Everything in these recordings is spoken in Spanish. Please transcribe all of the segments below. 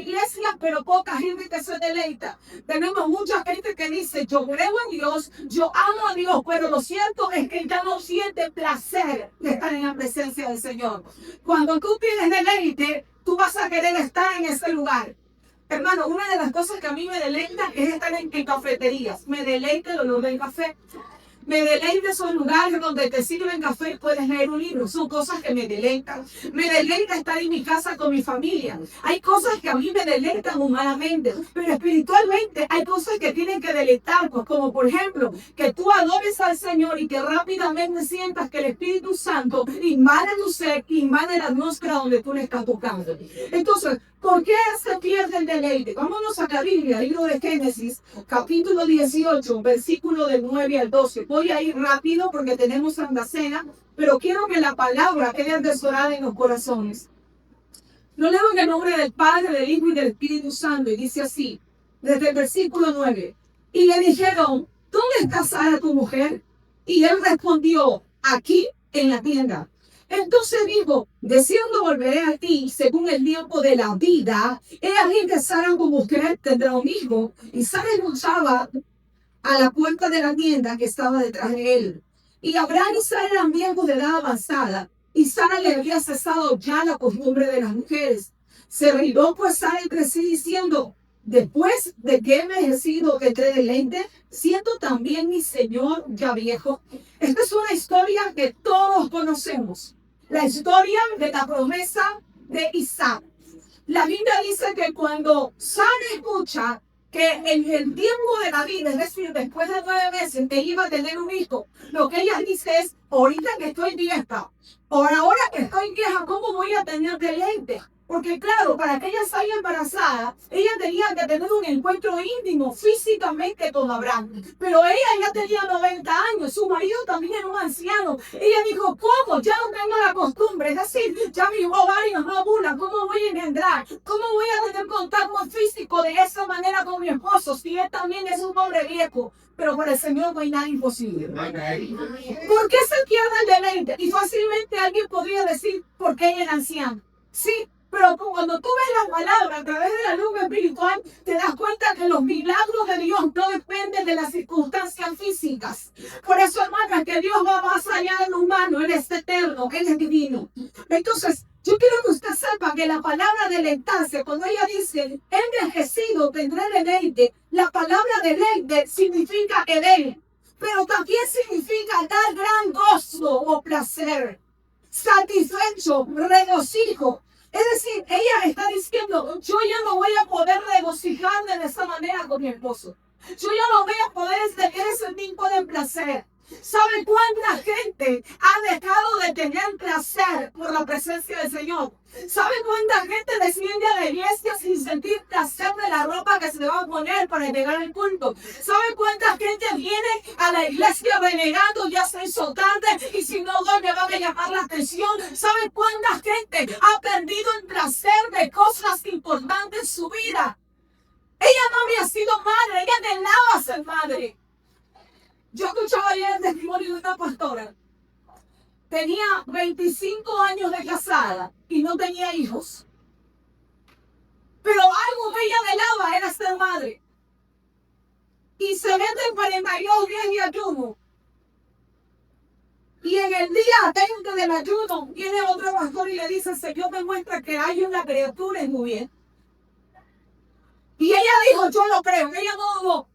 iglesia, pero poca gente que se deleita. Tenemos mucha gente que dice, yo creo en Dios, yo amo a Dios, pero lo cierto es que ya no siente placer de estar en la presencia del Señor. Cuando tú tienes deleite, tú vas a querer estar en ese lugar. Hermano, una de las cosas que a mí me deleita es estar en cafeterías. Me deleita el olor del café. Me deleita esos lugares donde te sirven café y puedes leer un libro. Son cosas que me deleitan. Me deleita estar en mi casa con mi familia. Hay cosas que a mí me deleitan humanamente, pero espiritualmente hay cosas que tienen que deleitarnos, como por ejemplo, que tú adores al Señor y que rápidamente sientas que el Espíritu Santo invade tu ser, invade la atmósfera donde tú le estás tocando. Entonces, ¿por qué se pierde el deleite? Vámonos a la Biblia, libro de Génesis, capítulo 18, versículo del 9 al 12. Voy a ir rápido porque tenemos Santa Cena, pero quiero que la palabra quede atesorada en los corazones. Lo leo en el nombre del Padre, del Hijo y del Espíritu Santo, y dice así, desde el versículo 9. Y le dijeron, ¿dónde está Sara tu mujer? Y él respondió, aquí en la tienda. Entonces dijo, deseando volveré a ti según el tiempo de la vida. He aquí que Sara tu mujer tendrá un hijo. Y Sara escuchaba a la puerta de la tienda que estaba detrás de él. Y Abraham y Sara eran viejos de edad avanzada. Y Sara le había cesado ya la costumbre de las mujeres. Se rió pues Sara entre sí diciendo, después de que he envejecido tendré deleite, siendo también mi señor ya viejo. Esta es una historia que todos conocemos. La historia de la promesa de Isaac. La Biblia dice que cuando Sara escucha que en el tiempo de la vida, es decir, después de 9 meses, que iba a tener un hijo, lo que ella dice es, ahorita que estoy vieja, por ahora que estoy vieja, ¿cómo voy a tener deleite? Porque claro, para que ella salga embarazada, ella tenía que tener un encuentro íntimo físicamente con Abraham. Pero ella ya tenía 90 años, su marido también era un anciano. Ella dijo, ¿cómo? Ya no tengo la costumbre, es decir, ya mis ovarios no ovulan, ¿cómo voy a engendrar? ¿Cómo voy a tener contacto físico de esa manera con mi esposo si él también es un hombre viejo? Pero para el Señor no hay nada imposible. ¿Por qué se pierde el deleite? Y fácilmente alguien podría decir, ¿por qué ella era anciana? Sí. Pero cuando tú ves la palabra a través de la luz espiritual, te das cuenta que los milagros de Dios no dependen de las circunstancias físicas. Por eso, hermanas, que Dios va más allá de lo humano. Él es eterno, Él es divino. Entonces, yo quiero que usted sepa que la palabra deleitarse, cuando ella dice, envejecido tendré deleite, la palabra deleite significa Edén, pero también significa dar gran gozo o placer, satisfecho, regocijo. Es decir, ella está diciendo, yo ya no voy a poder regocijarme de esa manera con mi esposo. Yo ya no voy a poder tener ese tipo de placer. ¿Sabe cuánta gente ha dejado de tener placer por la presencia del Señor? ¿Sabe cuánta gente desciende a la iglesia sin sentir placer de la ropa que se le va a poner para llegar al culto? ¿Sabe cuánta gente viene a la iglesia renegando, ya se hizo tarde y si no doy me van a llamar la atención? ¿Sabe cuánta gente ha perdido el placer de cosas importantes en su vida? Ella no había sido madre, ella anhelaba ser madre. Yo escuchaba ayer el testimonio de una pastora. Tenía 25 años de casada y no tenía hijos. Pero algo que ella anhelaba era ser madre. Y se mete en 42 días de ayuno. Y en el día 20 del ayuno viene otro pastor y le dice, Señor me muestra que hay una criatura en muy bien. Y ella dijo, yo lo creo. Ella no dudó.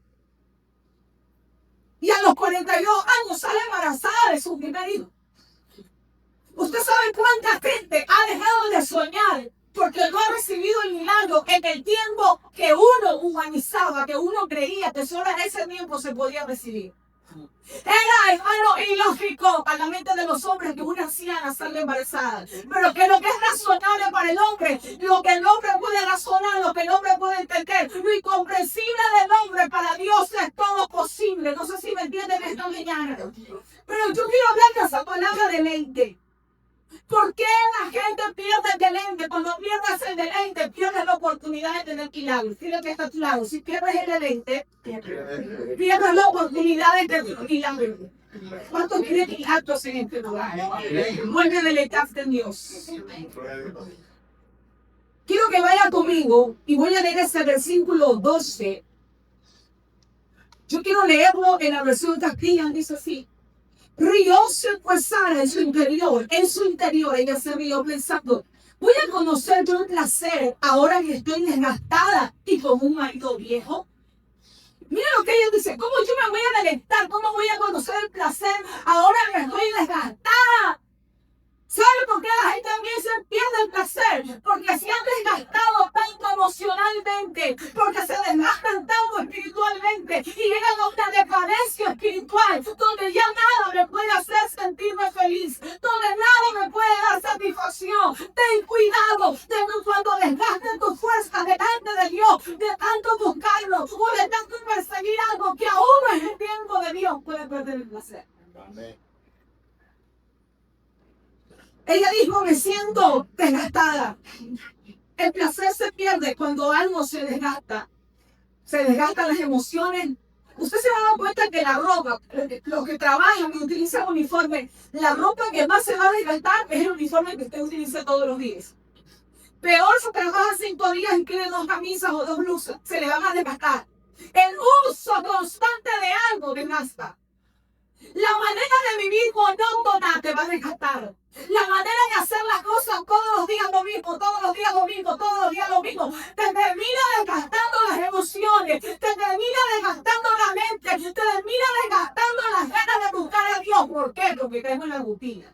Y a los 42 años sale embarazada de su primer hijo. ¿Usted sabe cuánta gente ha dejado de soñar porque no ha recibido el milagro en el tiempo que uno humanizaba, que uno creía que solo en ese tiempo se podía recibir? Era, hermano, ilógico a la mente de los hombres que una anciana salga embarazada. Pero que lo que es razonable para el hombre, lo que el hombre puede razonar, lo que el hombre puede entender, lo incomprensible del hombre para Dios es todo posible. No sé si me entienden esta mañana. Pero yo quiero hablar de esa palabra deleite. ¿Por qué la gente pierde el deleite? Cuando pierdes el deleite, pierdes la oportunidad de tener milagros. Fíjate que está claro. Si pierdes el deleite, pierdes la oportunidad de tener milagros. ¿Cuántos quieren milagros en este lugar? Vuelve a deleitarte en Dios. Quiero que vaya conmigo y voy a leer ese versículo 12. Yo quiero leerlo en la versión Castilla, dice así. Rióse pues Sara en su interior, ella se rió pensando, voy a conocer yo el placer ahora que estoy desgastada y con un marido viejo. Mira lo que ella dice, ¿cómo yo me voy a deleitar? ¿Cómo voy a conocer el placer ahora que estoy desgastada? ¿Sabe por qué la gente también se pierde el placer? Porque se han desgastado tanto emocionalmente, porque se desgastan tanto espiritualmente y llegan a una decadencia espiritual donde ya nada me puede hacer sentirme feliz, donde nada me puede dar satisfacción. Ten cuidado de que cuando desgasten tus fuerzas delante de Dios, de tanto buscarlo o de tanto perseguir algo que aún no es el tiempo de Dios, puedes perder el placer. Amén. Ella dijo, me siento desgastada. El placer se pierde cuando algo se desgasta. Se desgastan las emociones. Usted se va a dar cuenta que la ropa, los que trabajan y utilizan uniforme, la ropa que más se va a desgastar es el uniforme que usted utiliza todos los días. Peor si trabaja 5 días y tiene 2 camisas o 2 blusas, se le van a desgastar. El uso constante de algo desgasta. La manera de vivir monótona te va a desgastar. La manera de hacer las cosas todos los días lo mismo, todos los días lo mismo, todos los días lo mismo, te termina desgastando las emociones, te termina desgastando la mente, te termina desgastando las ganas de buscar a Dios. ¿Por qué? Porque tengo la rutina.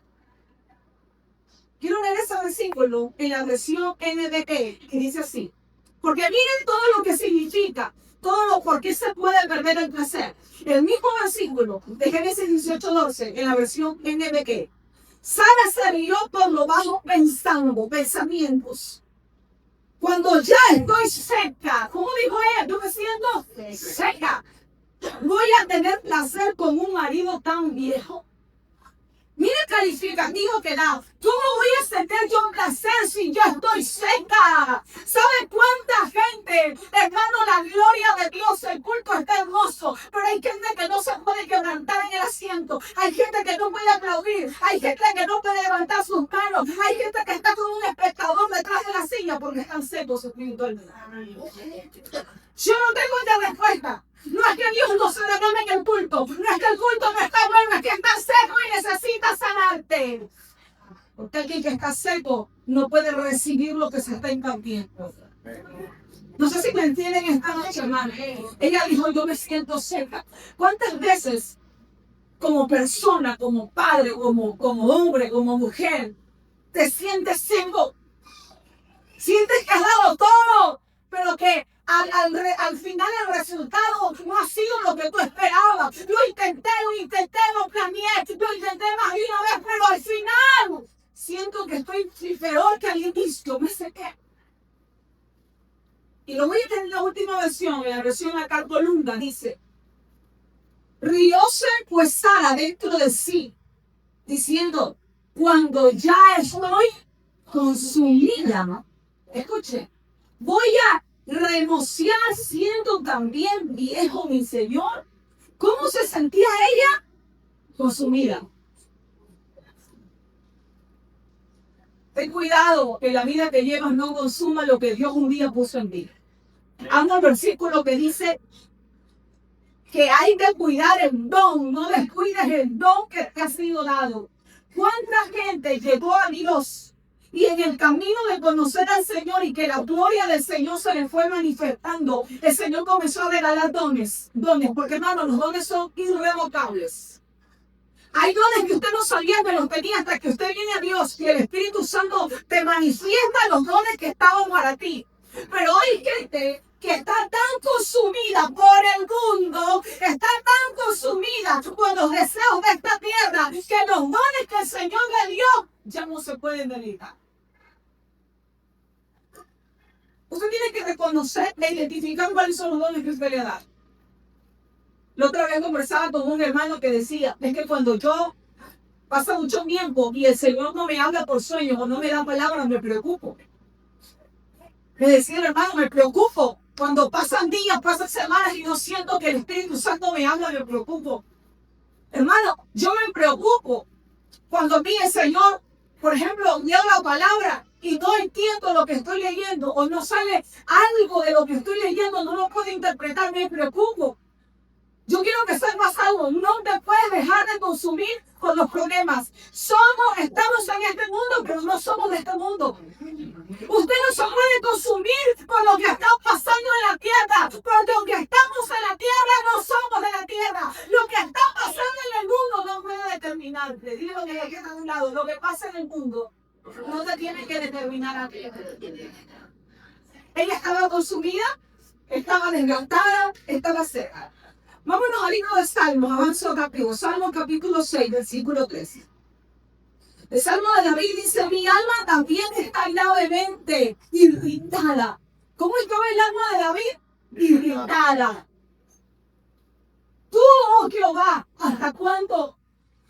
Quiero leer ese versículo en la versión NBE, que dice así. Porque miren todo lo que significa, todo lo por qué se puede perder el placer. El mismo versículo de Génesis 18:12 en la versión NBE. Sara se rió por lo bajo pensamientos. Cuando ya estoy seca, como dijo ella, yo me siento seca. Voy a tener placer con un marido tan viejo. Mira el calificativo que da. ¿Cómo voy a sentir yo placer si yo estoy seca? ¿Sabe cuánta gente, hermano, la gloria de Dios, el culto está hermoso, pero hay gente que no se puede quebrantar en el asiento, hay gente que no puede aplaudir, hay gente que no puede levantar sus manos, hay gente que está con un espectador detrás de la silla porque están secos espiritualmente? Yo no tengo esta respuesta. No es que Dios no se derrame en el culto, no es que el culto no está bueno, es que está seco y necesita sanarte. Porque alguien que está seco no puede recibir lo que se está impartiendo. No sé si me entienden esta noche, hermano. Ella dijo, yo me siento seca. ¿Cuántas veces como persona, como padre, como hombre, como mujer, te sientes seco? Sientes que has dado todo, pero que al final el resultado no ha sido lo que tú esperabas. Lo intenté, lo planeé, lo intenté más de una vez, pero al final siento que estoy peor que al inicio, me sequé. Y lo voy a tener en la última versión, en la versión acá columna, dice, rióse pues Sara dentro de sí, diciendo, cuando ya estoy consumida, escuche, voy a renunciar siendo también viejo mi Señor. ¿Cómo se sentía ella? Consumida. Ten cuidado que la vida que llevas no consuma lo que Dios un día puso en ti. Amo el versículo que dice que hay que cuidar el don, no descuides el don que te ha sido dado. ¿Cuánta gente llegó a Dios y en el camino de conocer al Señor y que la gloria del Señor se le fue manifestando, el Señor comenzó a regalar dones, porque hermano, los dones son irrevocables. Hay dones que usted no sabía que los tenía hasta que usted viene a Dios y el Espíritu Santo te manifiesta los dones que estaban para ti. Pero hay gente que está tan consumida por el mundo, está tan consumida por los deseos de esta tierra, que los dones que el Señor le dio ya no se pueden dedicar. Usted tiene que reconocer e identificar cuáles son los dones que usted le da. La otra vez conversaba con un hermano que decía, es que cuando yo pasa mucho tiempo y el Señor no me habla por sueños o no me da palabras, me preocupo. Me decía el hermano, me preocupo. Cuando pasan días, pasan semanas y no siento que el Espíritu Santo me habla, me preocupo. Hermano, yo me preocupo cuando a mí el Señor, por ejemplo, me da la palabra y no entiendo lo que estoy leyendo o no sale algo de lo que estoy leyendo, no lo puedo interpretar, me preocupo. Yo quiero que sepas algo, no te puedes dejar de consumir con los problemas. Estamos en este mundo, pero no somos de este mundo. Usted no se puede consumir con lo que está pasando en la tierra, porque aunque estamos en la tierra, no somos de la tierra. Lo que está pasando en el mundo no puede determinarte. Dile lo que le queda a un lado, lo que pasa en el mundo no te tiene que determinar a ti. Ella estaba consumida, estaba desgastada, estaba seca. Vámonos al libro de Salmos, avanzo rápido. Salmo capítulo 6, versículo 13. El Salmo de David dice, mi alma también está gravemente irritada. ¿Cómo estaba el alma de David? Irritada. Tú, oh Jehová, ¿hasta cuándo?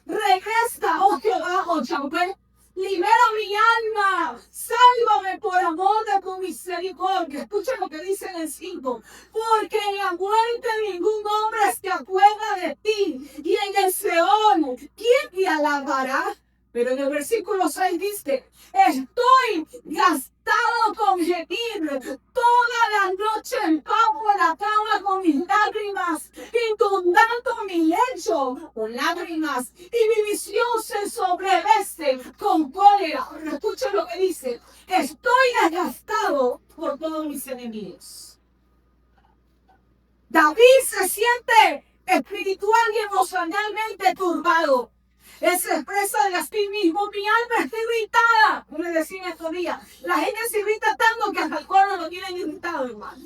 Regresa, oh Jehová, oh Yahweh. Libera mi alma, sálvame por amor de tu misericordia. Escucha lo que dice en el 5. Porque en la muerte ningún hombre se acuerda de ti. Y en el Seol, ¿quién te alabará? Pero en el versículo 6 dice, estoy gastado con gemir, toda la noche empapo la cama con mis lágrimas, inundando mi lecho con lágrimas, y mi visión se sobreveste con cólera. Pero escucha lo que dice, estoy desgastado por todos mis enemigos. David se siente espiritual y emocionalmente turbado. Él se expresa de sí mismo, mi alma está irritada. Como le decía estos días, la gente se irrita tanto que hasta el cuerno lo tienen irritado, hermano.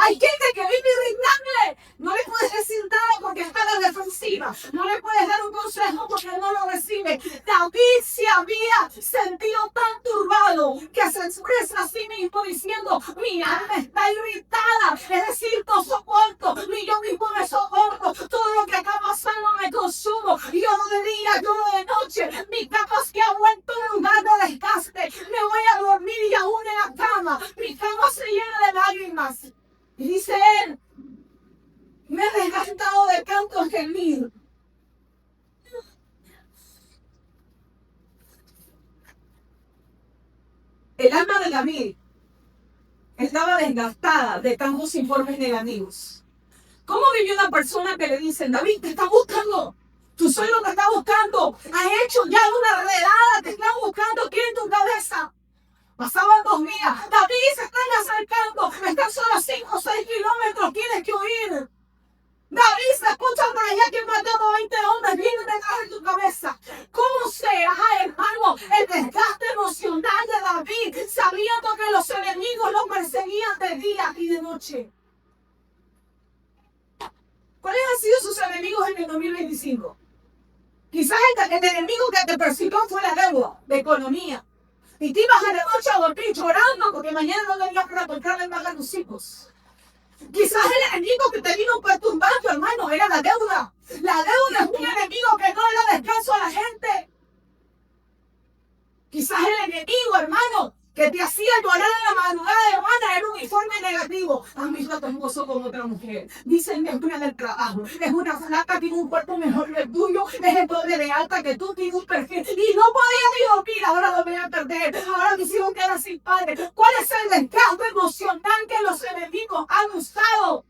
Hay gente que vive irritable. No le puedes decir nada porque está a la defensiva. No le puedes dar un consejo porque no lo recibe. David se había sentido tan turbado que se expresa a sí mismo diciendo, mi alma está irritada. Es decir, no soporto, ni yo mismo me soporto. Todo lo que está pasando me consumo. Lloro de día, lloro de noche. Mi cama se ha vuelto un lugar de desgaste. Me voy a dormir y aún en la cama. Mi cama se llena de lágrimas. Y dice él, me he desgastado de tanto gemir. El alma de David estaba desgastada de tantos informes negativos. ¿Cómo vivió una persona que le dicen, David, te está buscando? Tu suegro te está buscando. Has hecho ya una redada, te están buscando aquí en tu cabeza. Pasaban 2 días. David, se están acercando. Están solo a 5 o 6 kilómetros. Tienes que huir. David, se escucha por allá que matado 20 hombres. Viene detrás de tu cabeza. ¿Cómo será, hermano, el desgaste emocional de David, sabiendo que los enemigos lo perseguían de día y de noche? ¿Cuáles han sido sus enemigos en el 2025? Quizás el enemigo que te persiguió fue la deuda de economía. Y te ibas a la noche a dormir llorando porque mañana no tenías para comprarle más a tus hijos. Quizás el enemigo que te vino perturbando, hermano, era la deuda. La deuda es un enemigo que no le da descanso a la gente. Quizás el enemigo, hermano, que te hacía llorar en la madrugada, hermana, era un informe negativo. A mí no tengo gozo con otra mujer. Dicen que es buena del trabajo. Es una flaca, tiene un cuerpo mejor que el tuyo. Es el doble de alta que tú, tiene un perfil. Y no podía ni dormir, ahora lo voy a perder. Ahora mis hijos quedan sin padre. ¿Cuál es el desgaste emocional que los enemigos han usado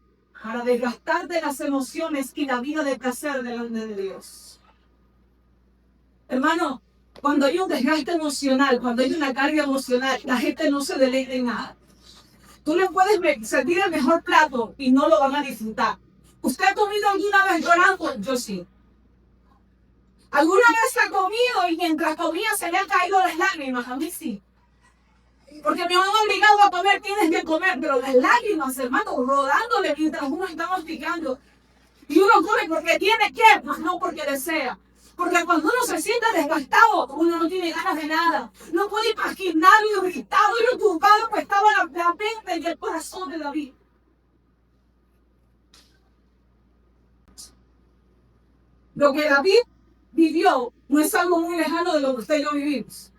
para desgastarte las emociones y la vida de placer delante de Dios? Hermano, cuando hay un desgaste emocional, cuando hay una carga emocional, la gente no se deleita en nada. Tú le puedes servir el mejor plato y no lo van a disfrutar. ¿Usted ha comido alguna vez llorando? Yo sí. ¿Alguna vez ha comido y mientras comía se le han caído las lágrimas? A mí sí. Porque me han obligado a comer, tienes que comer, pero las lágrimas, hermano, rodándole mientras uno está masticando. Y uno come porque tiene que, más no porque desea. Porque cuando uno se siente desgastado, uno no tiene ganas de nada. No puede imaginar lo irritado y lo turbado que estaba la mente y el corazón de David. Lo que David vivió no es algo muy lejano de lo que usted y yo vivimos.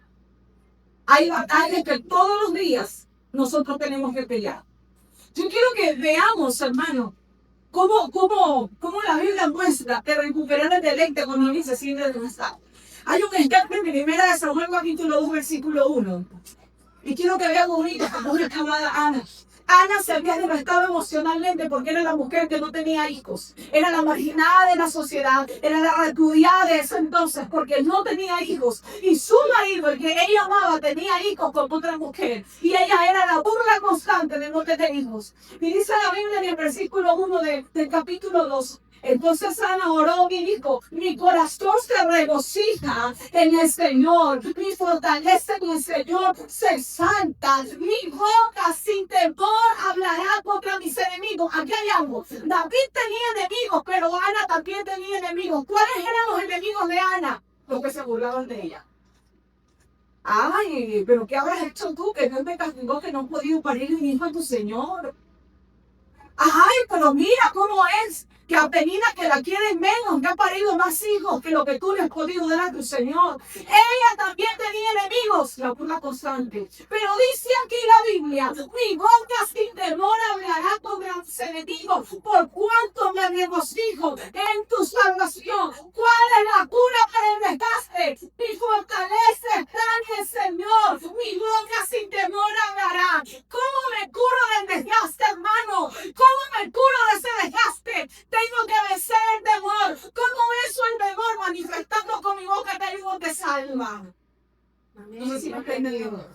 Hay batallas que todos los días nosotros tenemos que pelear. Yo quiero que veamos, hermano, cómo la Biblia muestra que recuperar el deleite cuando alguien se siente desgastado. Hay un ejemplo en 1 Samuel capítulo 2, versículo 1. Y quiero que vean una mujer llamada Ana. Ana se había devastado emocionalmente porque era la mujer que no tenía hijos. Era la marginada de la sociedad, era la repudiada de ese entonces porque no tenía hijos. Y su marido, el que ella amaba, tenía hijos con otra mujer. Y ella era la burla constante de no tener hijos. Y dice la Biblia en el versículo 1 del capítulo 2. Entonces Ana oró y dijo, mi corazón se regocija en el Señor, mi fortaleza en el Señor se exalta, mi boca sin temor hablará contra mis enemigos. Aquí hay algo, David tenía enemigos, pero Ana también tenía enemigos. ¿Cuáles eran los enemigos de Ana? Los que se burlaban de ella. Ay, pero ¿qué habrás hecho tú que Dios te castigó que no has podido parir un hijo a tu Señor? Ay, pero mira cómo es, que a Penina que la quieren menos, que ha parido más hijos que lo que tú le has podido dar a tu Señor. Ella también tenía enemigos, la burla constante. Pero dice aquí la Biblia, mi boca sin temor hablará contra mis enemigos, por cuanto me regocijo en tu salvación. ¿Cuál es la cura para el desgaste? Mi fortaleza está en el Señor, mi boca sin temor hablará. ¿Cómo me curo del desgaste, hermano? ¿Cómo me curo de ese desgaste? Tengo que vencer el temor. ¿Cómo venzo el temor? Manifestando con mi boca que hay uno que salva. No sé si me está entendiendo.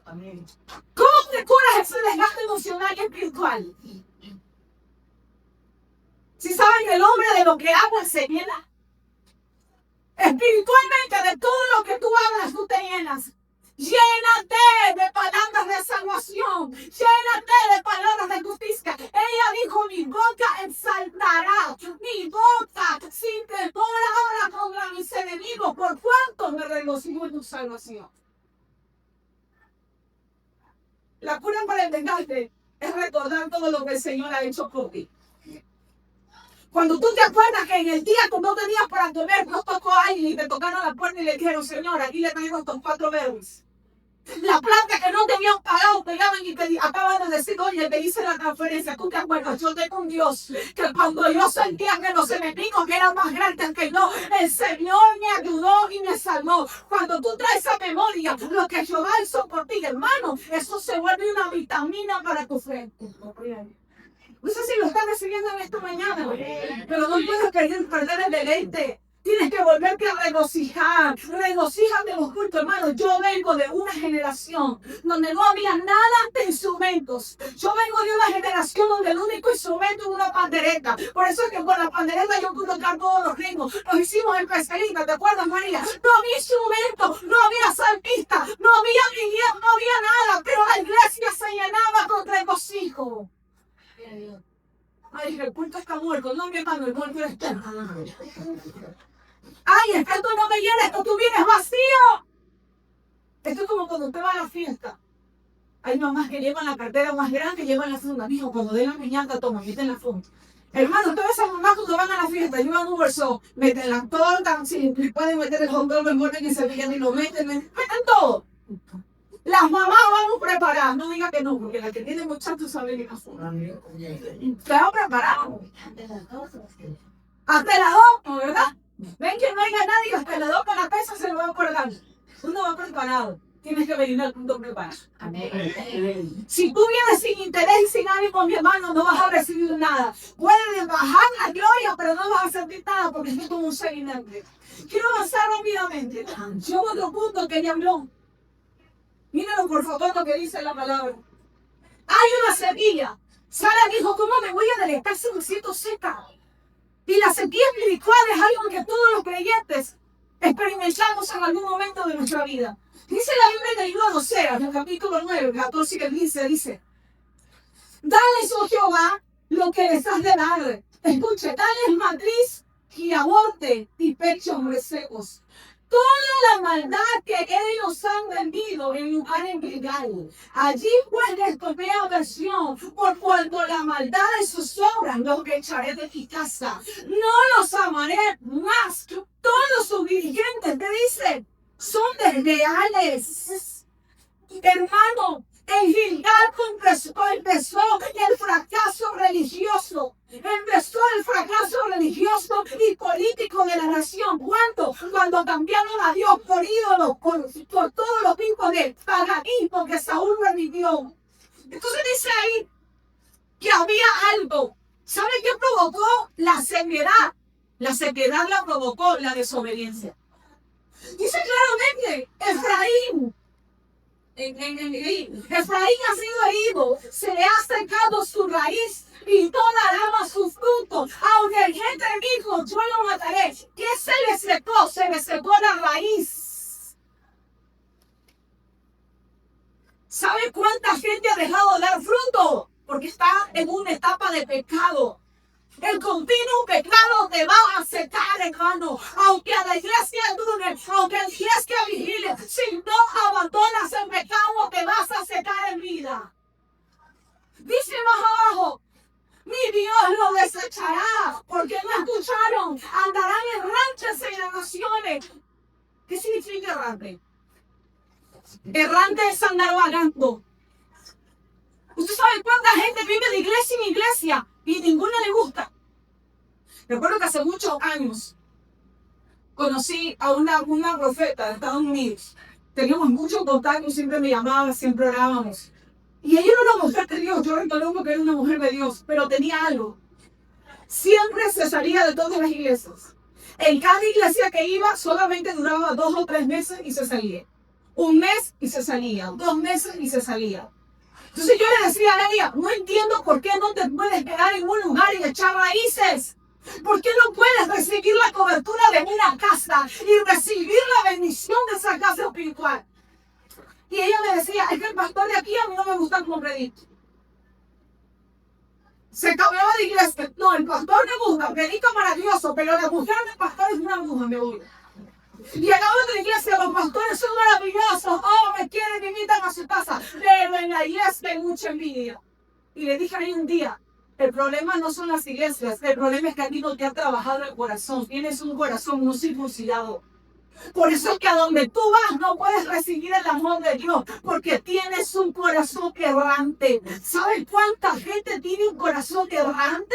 ¿Cómo te curas ese desgaste emocional y espiritual? Si saben que el hombre de lo que habla se llena. Espiritualmente de todo lo que tú hablas, tú te llenas. Llénate de palabras de salvación. Llénate de palabras de justicia. Ella dijo, mi boca exaltará. Mi boca sin temor ahora contra mis enemigos. Por cuanto me regocijo en tu salvación. La cura para el desgaste es recordar todo lo que el Señor ha hecho por ti. Cuando tú te acuerdas que en el día que no tenías para comer, no tocó a alguien y te tocaron la puerta y le dijeron, Señor, aquí le traigo estos 4 berries. La planta que no te habían pagado, te llaman y te acaban de decir, oye, te hice la transferencia. Tú te acuerdas, yo tengo un Dios que cuando yo sentía que los enemigos que eran más grandes que yo, el Señor me ayudó y me salvó. Cuando tú traes a memoria lo que Jehová hizo por ti, hermano, eso se vuelve una vitamina para tu frente. No sé si lo están recibiendo en esta mañana, pero no puedes perder el deleite. Tienes que volverte a regocijar. Regocíjate los cultos, hermano. Yo vengo de una generación donde no había nada de instrumentos. Yo vengo de una generación donde el único instrumento es una pandereta. Por eso es que con la pandereta yo puedo tocar todos los ritmos. Los hicimos en Pesquerita, ¿te acuerdas, María? No había instrumentos, no había salmista, no había guía, no había nada. Pero la iglesia se llenaba con regocijo. Ay, el culto está muerto. No, mi hermano, el muerto está. Ay, es que esto no me llena, esto tú vienes vacío. Esto es como cuando usted va a la fiesta. Hay mamás que llevan la cartera más grande, llevan la funda. Mijo, cuando den la piñata, toma, meten la funda. Hermano, todas esas mamás cuando van a la fiesta, llevan un bolso, meten la torta, si pueden meter el hot dog, lo envuelven y se pillan y lo meten todo. Las mamás vamos preparadas, no diga que no, porque la que tiene muchachos sabe que no son. Estamos preparados. Hasta las 2, ¿verdad? Ven que no haya nadie, hasta las 2 con la pesa se lo va a colgar. Uno va preparado. Tienes que venir al punto preparado. Amén. Si tú vienes sin interés y sin ánimo, mi hermano, no vas a recibir nada. Puedes bajar la gloria, pero no vas a sentir nada porque es como un seguimiento. Quiero avanzar rápidamente. Yo otro punto que ella habló. Mírenlo por favor lo que dice la palabra. Hay una sequía. Sara dijo, ¿cómo me voy a deleitar si me siento seca? Y la sequía espiritual es algo que todos los creyentes experimentamos en algún momento de nuestra vida. Dice la Biblia en el libro de Oseas, en el capítulo 9, 14 y 15, dice, dales, oh Jehová, lo que les has de dar. Escuche, dales matriz y aborte y pechos resecos. Toda la maldad que ellos han vendido en lugar ilegal. Allí pues les tomé aversión, por cuanto la maldad de sus obras los echaré de mi casa. No los amaré más. Todos sus dirigentes, ¿qué dicen? Son desleales. Hermano, en Gilgal empezó el fracaso religioso. Empezó el fracaso religioso y por políticos de la nación. ¿Cuánto? Cuando cambiaron a Dios por ídolos, por todos los tipos de paganismo que Saúl revivió. Entonces dice ahí que había algo. ¿Sabe qué provocó? La ceguedad. La ceguedad la provocó la desobediencia. Dice claramente, Efraín ha sido herido, se le ha secado su raíz y toda rama sus frutos. Aunque el gente dijo, yo lo mataré. ¿Qué se le secó? Se le secó la raíz. ¿Sabe cuánta gente ha dejado de dar fruto? Porque está en una etapa de pecado. El continuo pecado te va a secar, hermano. Aunque a la iglesia dure, aunque a la iglesia vigile, si no abandonas el pecado, te vas a secar en vida. Dice más abajo, mi Dios lo desechará, porque no escucharon. Andarán errantes en las naciones. ¿Qué significa errante? Errante es andar vagando. ¿Usted sabe cuánta gente vive de iglesia en iglesia y ninguna le gusta? Recuerdo que hace muchos años conocí a una profeta de Estados Unidos. Teníamos muchos contactos, siempre me llamaban, siempre orábamos. Y ella era una mujer de Dios, yo reconozco que era una mujer de Dios, pero tenía algo. Siempre se salía de todas las iglesias. En cada iglesia que iba solamente duraba 2 o 3 meses y se salía. 1 mes y se salía, 2 meses y se salía. Entonces yo le decía a ella, no entiendo por qué no te puedes quedar en un lugar y echar raíces. ¿Por qué no puedes recibir la cobertura de una casa y recibir la bendición de esa casa espiritual? Y ella me decía, es que el pastor de aquí a mí no me gusta como predica. Se cambiaba de iglesia. No, el pastor me gusta, predica maravilloso, pero la mujer del pastor es una mujer, me gusta. Llegaba a la iglesia, los pastores son maravillosos, oh, me quieren, me invitan a su casa, pero en la iglesia hay mucha envidia. Y le dije ahí un día, el problema no son las iglesias, el problema es que aquí no te ha trabajado el corazón, tienes un corazón no circuncidado. Por eso es que a donde tú vas no puedes recibir el amor de Dios, porque tienes un corazón errante. ¿Sabes cuánta gente tiene un corazón errante?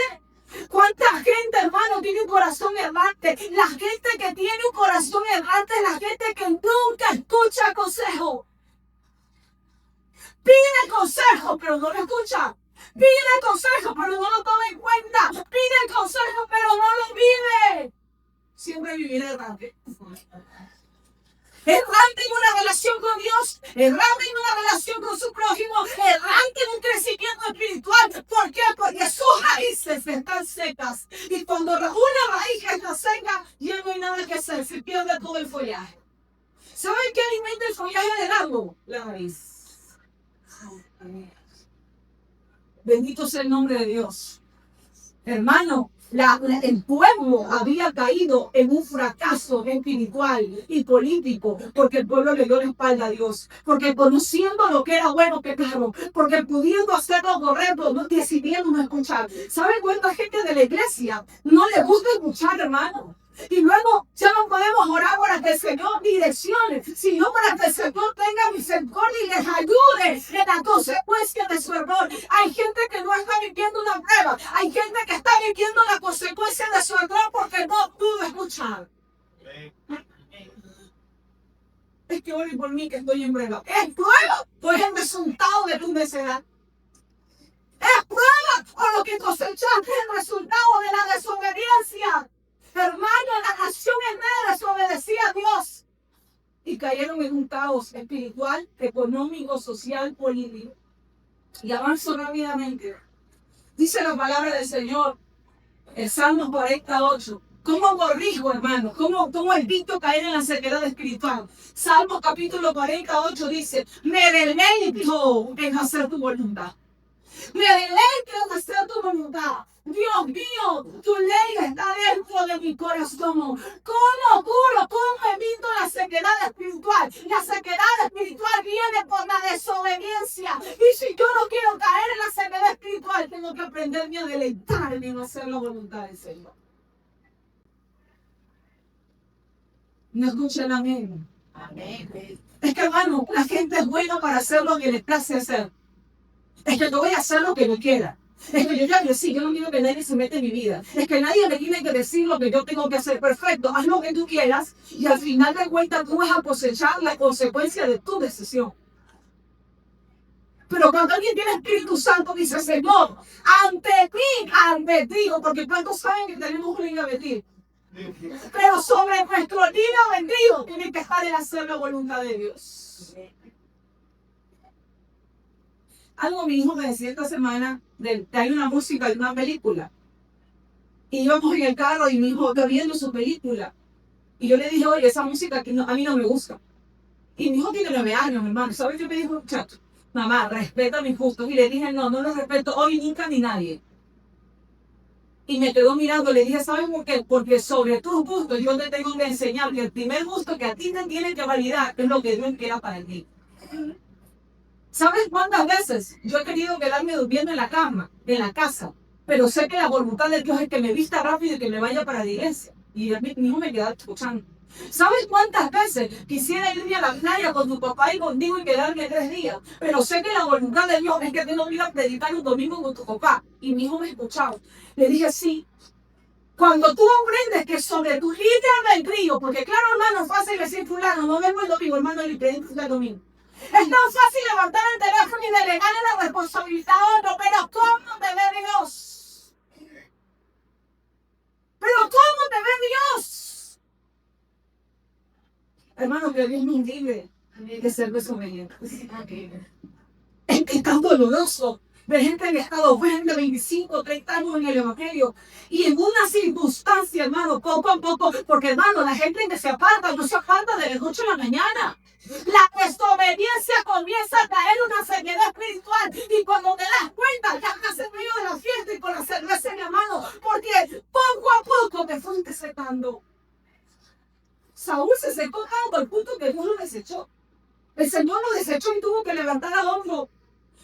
¿Cuánta gente, hermano, tiene un corazón errante? La gente que tiene un corazón errante es la gente que nunca escucha consejo. Pide consejo, pero no lo escucha. Pide consejo, pero no lo toma en cuenta. Pide consejo, pero no lo vive. Siempre vivirá errante. Errante en una relación con Dios, errante en una relación con su prójimo, errante en un crecimiento espiritual. ¿Por qué? Porque sus raíces están secas. Y cuando una raíz está seca, ya no hay nada que hacer, se pierde todo el follaje. ¿Saben qué alimenta el follaje del árbol? La raíz. Bendito sea el nombre de Dios. Hermano, el pueblo había caído en un fracaso espiritual y político porque el pueblo le dio la espalda a Dios, porque conociendo lo que era bueno pecaron, porque pudiendo hacer lo correcto decidieron no escuchar. ¿Saben cuánta gente de la iglesia no le gusta escuchar, hermano? Y luego ya no podemos orar para que el Señor direccione, sino para que el Señor tenga misericordia y les ayude en la consecuencia de su error. Hay gente que no está viviendo una prueba, hay gente que está viviendo la consecuencia de su error porque no pudo escuchar. Es que ore por mí que estoy en prueba. ¿Es prueba? Pues el resultado de tu necedad. Es prueba por lo que cosechaste el resultado de la desobediencia. Hermano, la nación entera desobedecía a Dios y cayeron en un caos espiritual, económico, social, político. Y avanzo rápidamente. Dice la palabra del Señor, el Salmo 48. ¿Cómo corrijo, hermano? ¿Cómo evito caer en la sequedad espiritual? Salmo capítulo 48 dice, me deleito en hacer tu voluntad. Me deleito en hacer tu voluntad. Dios mío, tu ley está dentro de mi corazón. ¿Cómo curo? ¿Cómo evito la sequedad espiritual? La sequedad espiritual viene por la desobediencia. Y si yo no quiero caer en la sequedad espiritual, tengo que aprenderme a deleitarme en hacer la voluntad del Señor. ¿No escuchan amén? Amén. Es que, hermano, la gente es buena para hacer lo que les place hacer. Es que yo voy a hacer lo que yo quiera. Es que yo ya decí, yo no quiero que nadie se meta en mi vida. Es que nadie me tiene que decir lo que yo tengo que hacer. Perfecto, haz lo que tú quieras y al final de cuentas tú vas a cosechar la consecuencia de tu decisión. Pero cuando alguien tiene Espíritu Santo, dice, Señor, ante ti, porque ¿cuántos saben que tenemos un libre albedrío? Pero sobre nuestro libre albedrío tiene que estar el hacer la voluntad de Dios. Algo mi hijo me decía esta semana, que hay una música de una película. Y íbamos en el carro y mi hijo está viendo su película. Y yo le dije, oye, esa música a mí no me gusta. Y mi hijo tiene 9 años, mi hermano. ¿Sabes qué me dijo el muchacho? Mamá, respeta mis gustos. Y le dije, no los respeto hoy, nunca, ni nadie. Y me quedó mirando, le dije, ¿sabes por qué? Porque sobre tus gustos yo te tengo que enseñar que el primer gusto que a ti te tiene que validar es lo que Dios quiera para ti. ¿Sabes cuántas veces yo he querido quedarme durmiendo en la cama, en la casa? Pero sé que la voluntad de Dios es que me vista rápido y que me vaya para la iglesia. Y mi hijo me queda escuchando. ¿Sabes cuántas veces quisiera irme a la playa con tu papá y contigo y quedarme 3 días? Pero sé que la voluntad de Dios es que tú no vienes a predicar un domingo con tu papá. Y mi hijo me escuchaba. Le dije, sí. Cuando tú aprendes que sobre tu libre albedrío, porque claro, hermano, es fácil decir fulano, no vengo el domingo, hermano, y predico el domingo. Es tan fácil levantar el teléfono y delegarle la responsabilidad a otro, pero ¿cómo te ve Dios? Pero ¿cómo te ve Dios? Hermano, que Dios nos libre de ser desobedientes. Es tan doloroso ver gente en estado 20, 25, 30 años en el Evangelio y en una circunstancia, hermano, poco a poco, porque hermano, la gente que se aparta no se aparta de las 8 de la mañana. La desobediencia comienza a caer una seriedad espiritual y cuando te das cuenta ya estás en medio de la fiesta y con la cerveza en la mano, porque poco a poco te fuiste secando. Saúl se secó tanto al punto que Dios lo desechó. El Señor lo desechó y tuvo que levantar al hombro.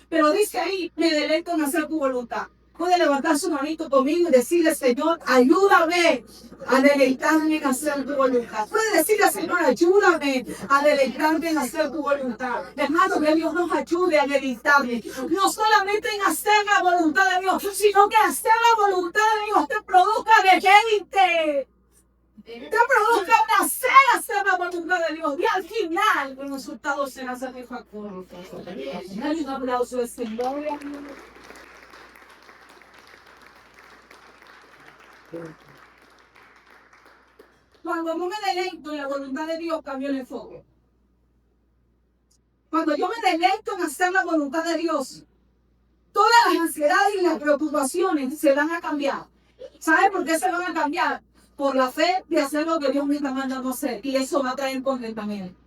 Pero dice ahí, me deleito en hacer tu voluntad. Puede levantar su manito conmigo y decirle, Señor, ayúdame a deleitarme en hacer tu voluntad. Puede decirle, Señor, ayúdame a deleitarme en hacer tu voluntad. Hermano, que Dios nos ayude a deleitarme. No solamente en hacer la voluntad de Dios, sino que hacer la voluntad de Dios te produzca deleite. Te produzca placer hacer la voluntad de Dios. Y al final, el resultado será satisfactorio. Dale un aplauso al Señor. Cuando no me deleito en la voluntad de Dios, cambio el enfoque. Cuando yo me deleito en hacer la voluntad de Dios, todas las ansiedades y las preocupaciones se van a cambiar. ¿Sabe por qué se van a cambiar? Por la fe de hacer lo que Dios me está mandando a hacer. Y eso va a traer contentamiento.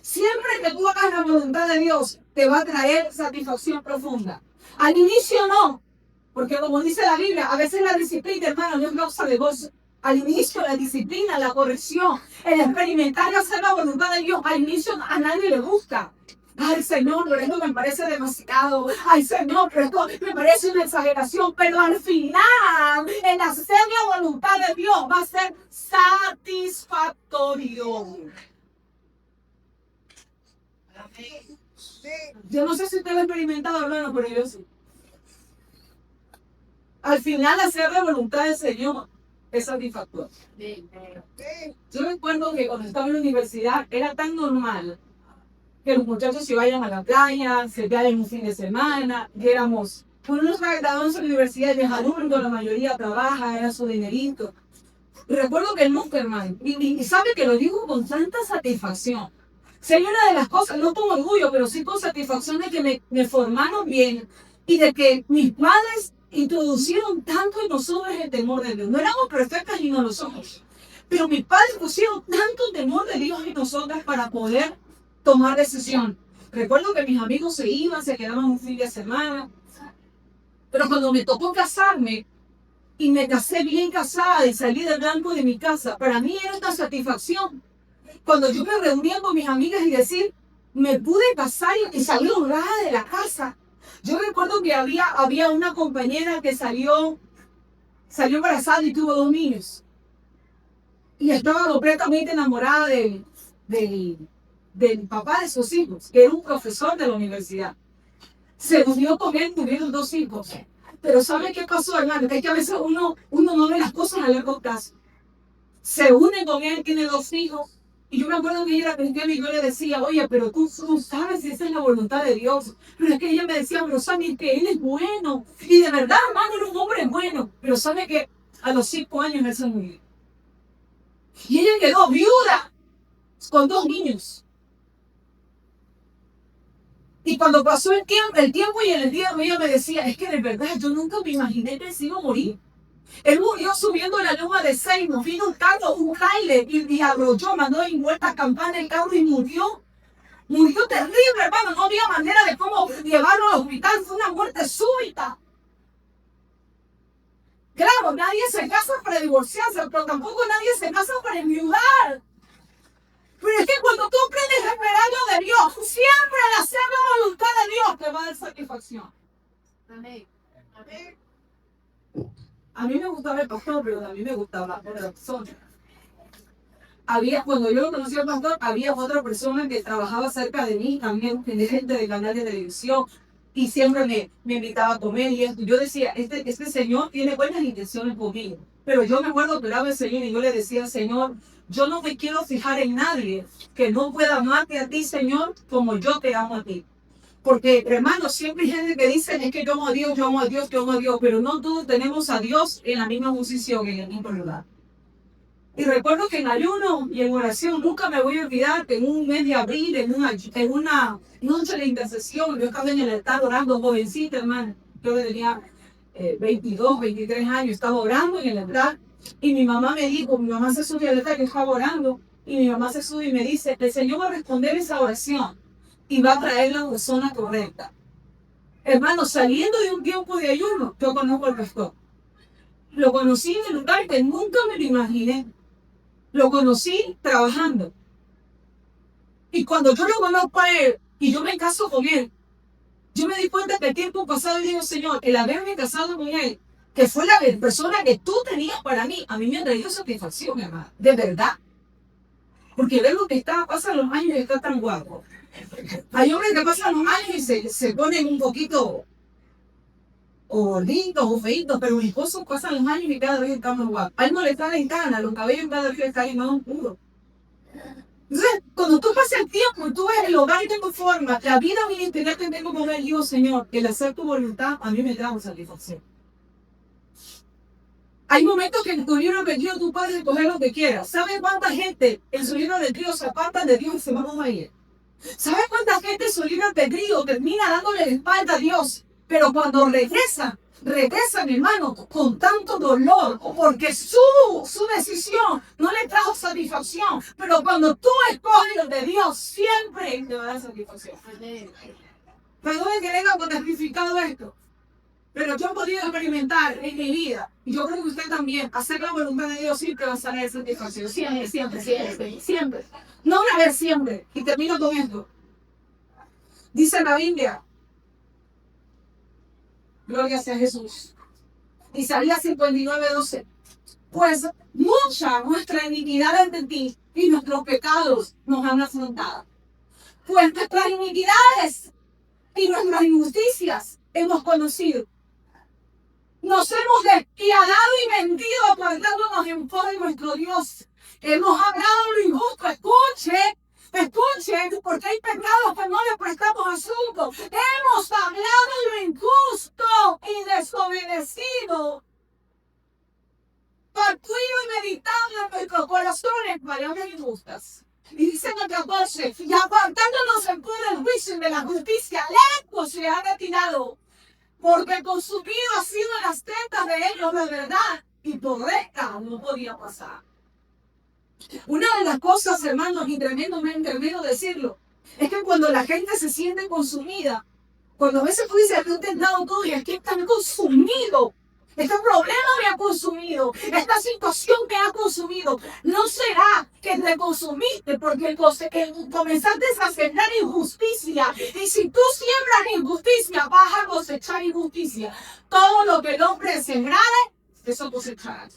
Siempre que tú hagas la voluntad de Dios, te va a traer satisfacción profunda. Al inicio no. Porque como dice la Biblia, a veces la disciplina, hermano, no es causa de gozo. Al inicio la disciplina, la corrección, el experimentar y hacer la voluntad de Dios, al inicio a nadie le gusta. Ay, Señor, pero esto me parece demasiado. Ay, Señor, pero esto me parece una exageración. Pero al final, el hacer la voluntad de Dios va a ser satisfactorio. Yo no sé si usted lo ha experimentado, hermano, pero yo sí. Al final, hacer la voluntad del Señor es satisfactorio. Yo recuerdo que cuando estaba en la universidad era tan normal que los muchachos se vayan a la playa, se vayan un fin de semana, viéramos. Uno nos graduamos en la universidad de adulto, la mayoría trabaja, era su dinerito. Y recuerdo que el Monsterman, y sabe que lo digo con tanta satisfacción. Sería una de las cosas, no con orgullo, pero sí con satisfacción de que me formaron bien y de que mis padres introducieron tanto en nosotros el temor de Dios. No éramos perfectas ni no lo somos, pero mis padres pusieron tanto temor de Dios en nosotras para poder tomar decisión. Recuerdo que mis amigos se iban, se quedaban un fin de semana, pero cuando me tocó casarme y me casé bien casada y salí del blanco de mi casa, para mí era una satisfacción. Cuando yo me reunía con mis amigas y decir, me pude casar y salí honrada de la casa. Yo recuerdo que había una compañera que salió embarazada y tuvo 2 niños. Y estaba completamente enamorada del papá de sus hijos, que era un profesor de la universidad. Se unió con él, tuvieron 2 hijos. Pero ¿sabe qué pasó, hermano? Que es que a veces uno no ve las cosas a largo plazo. Se une con él, tiene 2 hijos. Y yo me acuerdo que ella era cristiana y yo le decía, oye, pero tú sabes si esa es la voluntad de Dios. Pero es que ella me decía, pero sabe que Él es bueno. Y de verdad, hermano, era un hombre bueno. Pero sabe que a los 5 años él se murió. Y ella quedó viuda con 2 niños. Y cuando pasó el tiempo y el día ella me decía, es que de verdad yo nunca me imaginé que se iba a morir. Él murió subiendo la loma de Seymour, vino un carro, un trailer y arrolló, mandó en vuelta campana el carro y murió. Murió terrible, hermano, no había manera de cómo llevarlo al hospital, fue una muerte súbita. Claro, nadie se casa para divorciarse, pero tampoco nadie se casa para enviudar. Pero es que cuando tú aprendes el regalo de Dios, siempre al hacer la voluntad de Dios te va a dar satisfacción. Amén. Amén. A mí me gustaba el pastor, pero a mí me gustaba la persona. Cuando yo lo conocí al pastor, había otra persona que trabajaba cerca de mí, también gente de canal de televisión, y siempre me invitaba a comer y esto. Yo decía, este señor tiene buenas intenciones conmigo. Pero yo me acuerdo que oraba al Señor y yo le decía, Señor, yo no me quiero fijar en nadie que no pueda amarte a ti, Señor, como yo te amo a ti. Porque, hermanos, siempre hay gente que dice, es que yo amo a Dios, yo amo a Dios, yo amo a Dios, pero no todos tenemos a Dios en la misma posición, en el mismo lugar. Y recuerdo que en ayuno y en oración, nunca me voy a olvidar que en un mes de abril, en una noche de intercesión, yo estaba en el altar orando, jovencita, hermano. Yo tenía 22, 23 años, estaba orando en el altar. Y mi mamá se subió al altar, que estaba orando. Y mi mamá se sube y me dice, el Señor va a responder esa oración y va a traer la persona correcta. Hermano, saliendo de un tiempo de ayuno, yo conozco al pastor. Lo conocí en el lugar que nunca me lo imaginé. Lo conocí trabajando. Y cuando yo lo conozco a él y yo me caso con él, yo me di cuenta que el tiempo pasado y digo, Señor, el haberme casado con él, que fue la persona que tú tenías para mí, a mí me ha traído satisfacción, hermano. De verdad. Porque ver lo que pasan los años y está tan guapo. Hay hombres que pasan los años y se ponen un poquito o gorditos o feitos, pero mi esposo pasa los años y cada vez está más guapo. A él no le salen canas, los cabellos cada vez están más oscuros. Entonces, cuando tú pasas el tiempo y tú ves el hogar y tengo forma, la vida ministerial que tengo con él, digo, Señor, el hacer tu voluntad a mí me da una satisfacción. Hay momentos que en tu libro de Dios tú puedes escoger lo que quieras. ¿Sabes cuánta gente en su libro de Dios se aparta de Dios y se van a ir? ¿Sabes cuánta gente en su libro de Dios termina dándole la espalda a Dios? Pero cuando regresan, hermano, con tanto dolor, porque su decisión no le trajo satisfacción. Pero cuando tú escoges lo de Dios, siempre te va a dar satisfacción. Perdón que le haya testificado esto, pero yo he podido experimentar en mi vida, y yo creo que usted también, hacer la voluntad de Dios siempre va a salir satisfacción. Siempre. No una vez, siempre. Y termino con esto. Dice la Biblia, gloria sea Jesús. Isaías 59:12. Pues mucha nuestra iniquidad ante ti y nuestros pecados nos han afrontado. Pues nuestras iniquidades y nuestras injusticias hemos conocido. Nos hemos despiadado y mentido apartándonos en pos de nuestro Dios. Hemos hablado lo injusto. Escuchen, porque hay pecados que no le prestamos asunto. Hemos hablado lo injusto y desobedecido. Partido y meditando en nuestros corazones palabras injustas. Y dice en el 14, y apartándonos en pos del juicio y de la justicia, lejos se ha retirado, porque consumido ha sido las tetas de ellos de verdad, y por recta no podía pasar. Una de las cosas, hermanos, y tremendamente decirlo, es que cuando la gente se siente consumida, cuando a veces tú dices, tú te has dado todo y es que están consumido. Este problema me ha consumido, esta situación que ha consumido. No será que te consumiste porque comenzaste a sembrar injusticia. Y si tú siembras injusticia, vas a cosechar injusticia. Todo lo que el hombre sembrare, eso cosechará.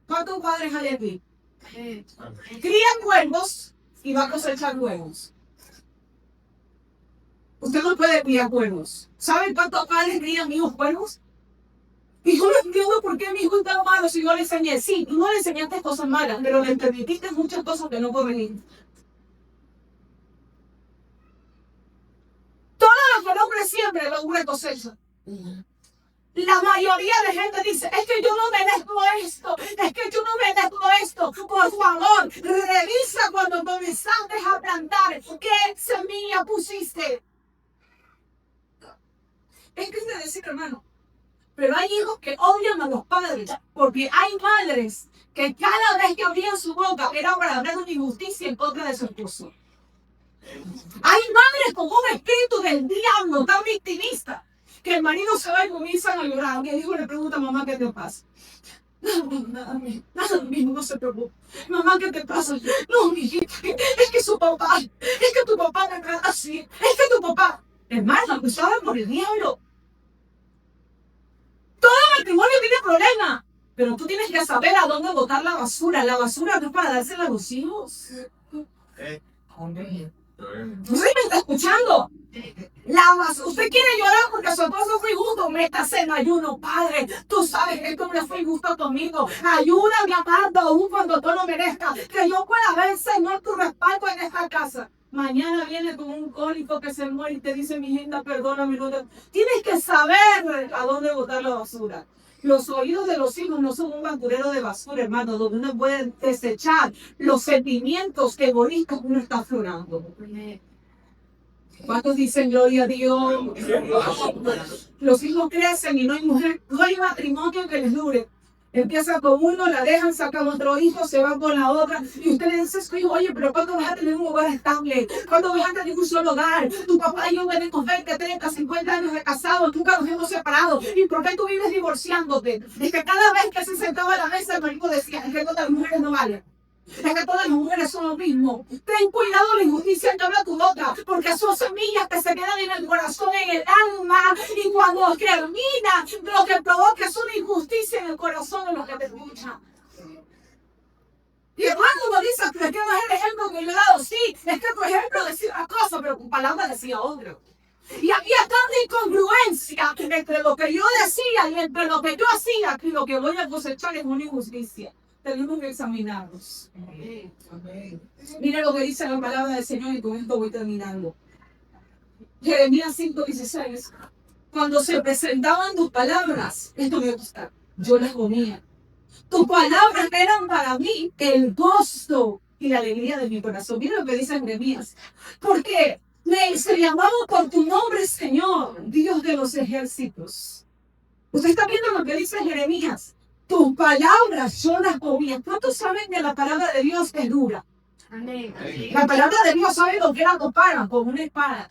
¿Cuántos padres hay aquí? Crían huevos y va a cosechar huevos. Usted no puede criar cuernos. ¿Saben cuántos padres crían hijos cuernos? Y yo no entiendo por qué mi hijo es tan malo si yo le enseñé. Sí, tú no le enseñaste cosas malas, pero le permitiste muchas cosas que no pueden ir. Todo lo que el hombre siembra, el hombre cosecha. La mayoría de gente dice, es que yo no merezco esto, es que yo no merezco esto. Por favor, revisa cuando comenzaste a plantar, qué semilla pusiste. Es que es de decir, hermano, pero hay hijos que odian a los padres, porque hay madres que cada vez que abrían su boca era para hablar una injusticia en contra de su esposo. Hay madres con un espíritu del diablo tan victimista que el marido se va y comienzan a llorar. Y el hijo le pregunta a mamá, ¿qué te pasa? Nada mismo, no se preocupe. Mamá, ¿qué te pasa? No, mijita, es que su papá, es que tu papá me trata así, es que tu papá, hermano, acusado por el diablo. Todo matrimonio tiene problemas, pero tú tienes que saber a dónde botar la basura. La basura no es para dársela a los hijos. ¿Usted me está escuchando? Usted quiere llorar porque su esposo fue injusto. Métase en ayuno, padre. Tú sabes que esto no fue injusto conmigo. Ayúdame amando aún cuando tú no merezcas. Que yo pueda ver, Señor, tu respaldo en esta casa. Mañana viene con un cólico que se muere y te dice, mi hija, perdóname. Tienes que saber a dónde botar la basura. Los oídos de los hijos no son un basurero de basura, hermano, donde uno puede desechar los sentimientos egoístas que uno está aflorando. ¿Cuántos dicen gloria a Dios? Los hijos crecen y no hay mujer, no hay matrimonio que les dure. Empieza con uno, la dejan, sacan otro hijo, se van con la otra. Y usted le dice a su hijo, oye, pero ¿cuándo vas a tener un hogar estable? ¿Cuándo vas a tener un solo hogar? Tu papá y yo tenemos 20, 30, 50 años de casados, nunca nos hemos separado. ¿Y por qué tú vives divorciándote? Es que cada vez que se sentaba a la mesa, el marido decía, es que todas las mujeres no valen. Es que todas las mujeres son lo mismo. Ten cuidado de la injusticia que habla tu boca, porque son semillas que se quedan en el corazón, en el alma, y cuando termina, lo que provoca es una injusticia en el corazón de los que te escuchan. Y hermano uno dice, ¿pero qué no es el ejemplo que yo he dado? Sí, es que tu ejemplo decía una cosa, pero tu palabra decía otra. Y había tanta incongruencia entre lo que yo decía y entre lo que yo hacía, que lo que voy a cosechar es una injusticia. Tenemos que examinarnos. Mira lo que dice la palabra del Señor y con esto voy terminando. Jeremías 5:16. Cuando se presentaban tus palabras, esto me gusta, yo las comía. Tus palabras eran para mí el gozo y la alegría de mi corazón. Mira lo que dice Jeremías. Porque se llamaba por tu nombre, Señor, Dios de los ejércitos. Usted está viendo lo que dice Jeremías. Tus palabras yo las comía. ¿Cuántos saben que la palabra de Dios es dura? Amén. La palabra de Dios sabe lo que la compara con una espada.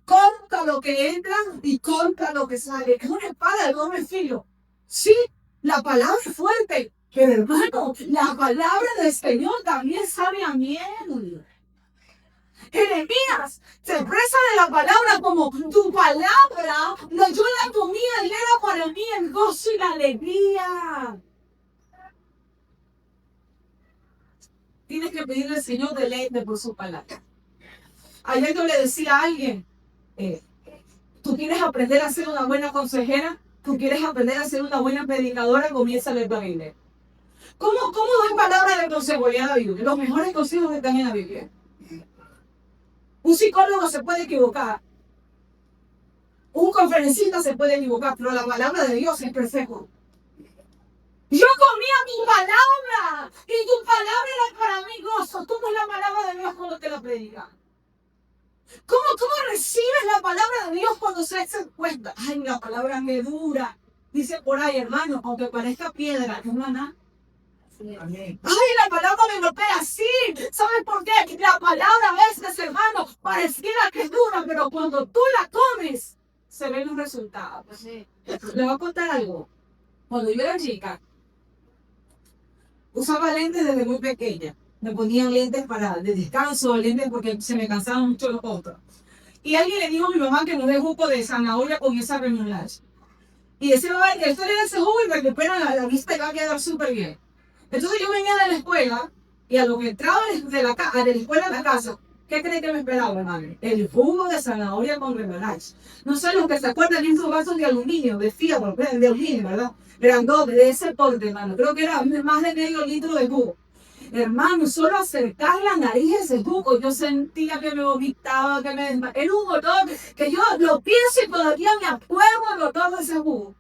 Corta lo que entra y corta lo que sale. Es una espada de doble filo. Sí, la palabra es fuerte, pero hermano, la palabra del Señor también sabe a miel. Jeremías se expresa de la palabra como tu palabra, yo la comía y era para mí el gozo y la alegría. Tienes que pedirle al Señor deleite por su palabra. Ayer yo le decía a alguien, tú quieres aprender a ser una buena consejera, tú quieres aprender a ser una buena predicadora, comienza a leer la Biblia. ¿Cómo dan palabras de consejo en la Biblia? Los mejores consejos están en la Biblia. Un psicólogo se puede equivocar. Un conferencista se puede equivocar, pero la palabra de Dios es perfecta. Yo comía tu palabra y tu palabra era para mí gozo. ¿Cómo es la palabra de Dios cuando te la predica? ¿Cómo recibes la palabra de Dios cuando se hace cuenta? Ay, la palabra me dura. Dice por ahí, hermano, aunque parezca piedra, es maná. Amén. Ay, la palabra me golpea así. ¿Sabes por qué? La palabra a veces, hermano, pareciera que es dura, pero cuando tú la comes, se ven los resultados. Sí. Le voy a contar algo. Cuando yo era chica, usaba lentes desde muy pequeña. Me ponían lentes de descanso, lentes porque se me cansaban mucho los ojos. Y alguien le dijo a mi mamá que no dé jugo de zanahoria con esa remolacha. Y decía, mamá, que esto le da ese jugo y me recupera la vista y va a quedar súper bien. Entonces yo venía de la escuela y a lo que entraba de la escuela a la casa, ¿Qué cree que me esperaba, hermano? El jugo de zanahoria con remolacha. No sé los que se acuerdan de esos vasos de aluminio, de fierro, de aluminio, ¿verdad? Grandote, de ese porte, hermano. Creo que era más de medio litro de jugo. Hermano, solo acercar la nariz a ese jugo, yo sentía que me vomitaba, que me desmayaba. Era un olor que yo lo pienso y todavía me acuerdo del olor de ese jugo.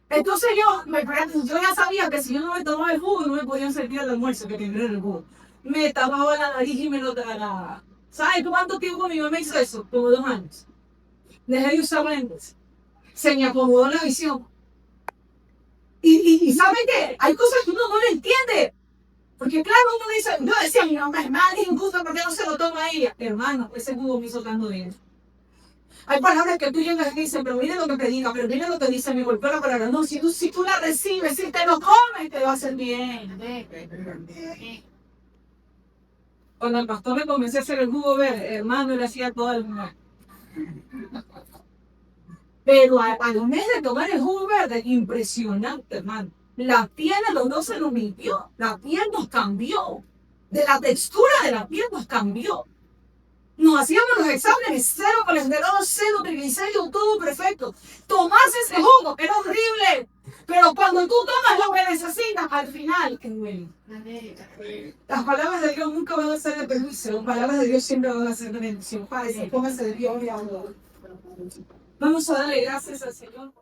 Entonces yo ya sabía que si yo no me tomaba el jugo, no me podían servir el almuerzo, que tendría el jugo. Me tapaba la nariz y me lo tragaba. ¿Sabes cuánto tiempo mi mamá hizo eso? Como 2 años. Dejé de usar lentes. Se me acomodó la visión. Y ¿saben qué? Hay cosas que uno no le entiende. Porque claro, uno dice, yo decía, mi mamá es mal, es injusto, ¿por qué no se lo toma ella? Hermano, ese jugo me hizo tanto bien. Hay palabras que tú llegas y dices, pero mire lo que te diga, pero mire lo que dice, me golpeó la palabra. No, si tú la recibes, si te lo comes, te va a hacer bien. Cuando el pastor le comencé a hacer el jugo verde, hermano, le hacía todo el mundo. Pero al mes de tomar el jugo verde, impresionante, hermano. La piel de los dos se nos limpió, la piel nos cambió. De la textura de la piel nos cambió. Nos hacíamos los exámenes, 0 colesterol, 0 triglicéridos, todo perfecto. Tomás ese jugo, era horrible. Pero cuando tú tomas lo que necesitas, al final, qué bueno. Las palabras de Dios nunca van a ser de perjuicio. Las palabras de Dios siempre van a ser de bendición. Padre, póngase de Dios y ahora. Vamos a darle gracias al Señor.